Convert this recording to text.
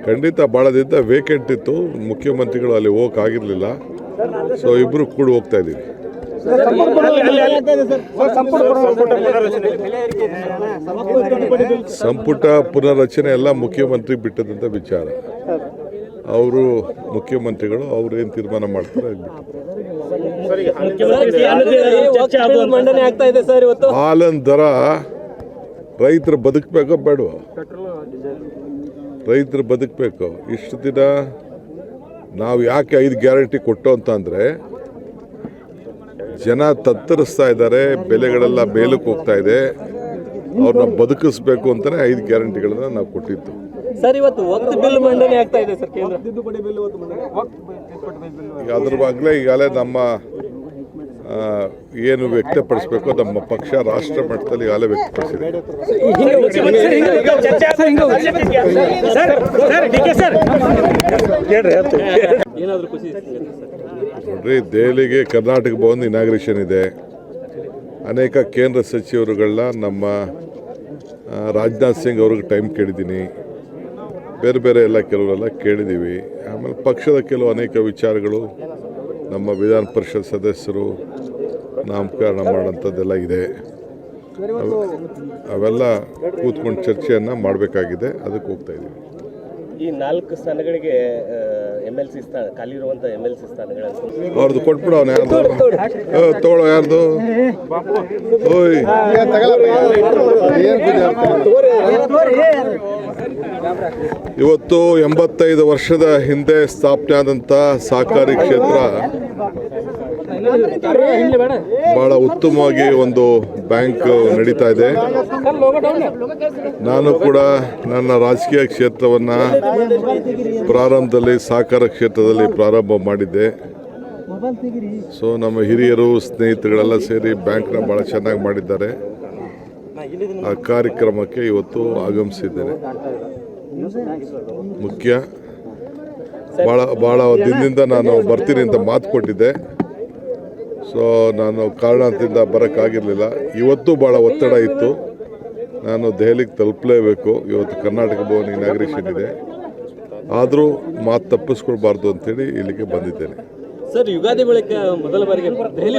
ಖಂಡಿತ ಭಾಳ ದಿನ ವೇಕೆಂಟ್ ಇತ್ತು, ಮುಖ್ಯಮಂತ್ರಿಗಳು ಅಲ್ಲಿ ಹೋಗೋಕ್ಕಾಗಿರಲಿಲ್ಲ. ಸೊ ಇಬ್ಬರು ಕೂಡ ಹೋಗ್ತಾ ಇದ್ದೀವಿ. ಸಂಪುಟ ಪುನರ್ರಚನೆ ಎಲ್ಲ ಮುಖ್ಯಮಂತ್ರಿ ಬಿಟ್ಟದಂತ ವಿಚಾರ. ಅವರು ಮುಖ್ಯಮಂತ್ರಿಗಳು ಅವ್ರು ಏನು ತೀರ್ಮಾನ ಮಾಡ್ತಾರೆ ಹಾಲನ್ ದರ ರೈತರು ಬದುಕಬೇಕೋ ಬೇಡವೋ? ರೈತರು ಬದುಕಬೇಕು. ಇಷ್ಟು ದಿನ ನಾವು ಯಾಕೆ 5 ಗ್ಯಾರಂಟಿ ಕೊಟ್ಟು ಅಂತಂದರೆ ಜನ ತತ್ತರಿಸ್ತಾ ಇದ್ದಾರೆ, ಬೆಲೆಗಳೆಲ್ಲ ಮೇಲಕ್ಕೆ ಹೋಗ್ತಾ ಇದೆ, ಅವ್ರನ್ನ ಬದುಕಿಸ್ಬೇಕು ಅಂತಲೇ 5 ಗ್ಯಾರಂಟಿಗಳನ್ನ ನಾವು ಕೊಟ್ಟಿದ್ದು. ಸರ್, ಇವತ್ತು ವಕ್ಫ್ ಬಿಲ್ ಮಂಡನೆ ಆಗ್ತಾ ಇದೆ ಸರ್, ಕೇಂದ್ರ ಅದ್ರ ಬಗ್ಗೆ ಈಗಾಗಲೇ ನಮ್ಮ ಏನು ವ್ಯಕ್ತಪಡಿಸಬೇಕು ನಮ್ಮ ಪಕ್ಷ ರಾಷ್ಟ್ರ ಮಟ್ಟದಲ್ಲಿ ಈಗಾಗಲೇ ವ್ಯಕ್ತಪಡಿಸಿದೆ. ನೋಡ್ರಿ, ದೆಹಲಿಗೆ ಕರ್ನಾಟಕ ಭವನ್ ಇನಾಗ್ರೇಷನ್ ಇದೆ. ಅನೇಕ ಕೇಂದ್ರ ಸಚಿವರುಗಳನ್ನ ನಮ್ಮ ರಾಜನಾಥ್ ಸಿಂಗ್ ಅವ್ರಿಗೆ ಟೈಮ್ ಕೇಳಿದ್ದೀನಿ, ಬೇರೆ ಬೇರೆ ಎಲ್ಲ ಕೆಲವರೆಲ್ಲ ಕೇಳಿದ್ದೀವಿ. ಆಮೇಲೆ ಪಕ್ಷದ ಕೆಲವು ಅನೇಕ ವಿಚಾರಗಳು ನಮ್ಮ ವಿಧಾನ ಪರಿಷತ್ ಸದಸ್ಯರು ನಾಮಕರಣ ಮಾಡೋಂಥದ್ದೆಲ್ಲ ಇದೆ. ಅವೆಲ್ಲ ಕೂತ್ಕೊಂಡು ಚರ್ಚೆಯನ್ನು ಮಾಡಬೇಕಾಗಿದೆ, ಅದಕ್ಕೆ ಹೋಗ್ತಾ ಇದ್ದೀವಿ. ಈ 4 ಸ್ಥಾನಗಳಿಗೆ MLC ಸ್ಥಾನ ಖಾಲಿ ಇರುವಂಥ MLC ಸ್ಥಾನಗಳನ್ನು ಅವ್ರದ್ದು ಕೊಟ್ಬಿಡು. ಅವ್ನು ಯಾರ್ದು ತಗೊಳ್ಳೋ? ಯಾರ್ದು? ಓಯ್, ಇವತ್ತು 85 ವರ್ಷದ ಹಿಂದೆ ಸ್ಥಾಪನೆ ಆದಂಥ ಸಹಕಾರಿ ಕ್ಷೇತ್ರ ಬಹಳ ಉತ್ತಮವಾಗಿ ಒಂದು ಬ್ಯಾಂಕ್ ನಡೀತಾ ಇದೆ. ನಾನು ಕೂಡ ನನ್ನ ರಾಜಕೀಯ ಕ್ಷೇತ್ರವನ್ನು ಪ್ರಾರಂಭದಲ್ಲಿ ಸಹಕಾರ ಕ್ಷೇತ್ರದಲ್ಲಿ ಪ್ರಾರಂಭ ಮಾಡಿದ್ದೆ. ಸೊ ನಮ್ಮ ಹಿರಿಯರು ಸ್ನೇಹಿತರುಗಳೆಲ್ಲ ಸೇರಿ ಬ್ಯಾಂಕ್ನ ಭಾಳ ಚೆನ್ನಾಗಿ ಮಾಡಿದ್ದಾರೆ. ಆ ಕಾರ್ಯಕ್ರಮಕ್ಕೆ ಇವತ್ತು ಆಗಮಿಸಿದ್ದೇನೆ. ಮುಖ್ಯ ಭಾಳ ದಿನದಿಂದ ನಾನು ಬರ್ತೀನಿ ಅಂತ ಮಾತು ಕೊಟ್ಟಿದ್ದೆ. ಸೊ ನಾನು ಕಾರಣದಿಂದ ಬರೋಕ್ಕಾಗಿರಲಿಲ್ಲ. ಇವತ್ತು ಭಾಳ ಒತ್ತಡ ಇತ್ತು, ನಾನು ದೆಹಲಿಗೆ ತಲುಪಲೇಬೇಕು. ಇವತ್ತು ಕರ್ನಾಟಕ ಭವನ್ ಇನಾಗ್ರೇಷನ್ ಇದೆ, ಆದರೂ ಮಾತು ತಪ್ಪಿಸ್ಕೊಳ್ಬಾರ್ದು ಅಂತೇಳಿ ಇಲ್ಲಿಗೆ ಬಂದಿದ್ದೇನೆ. ಸರ್, ಯುಗಾದಿ ಬಳಿಕ ಮೊದಲ ಬಾರಿಗೆ ದೆಹಲಿ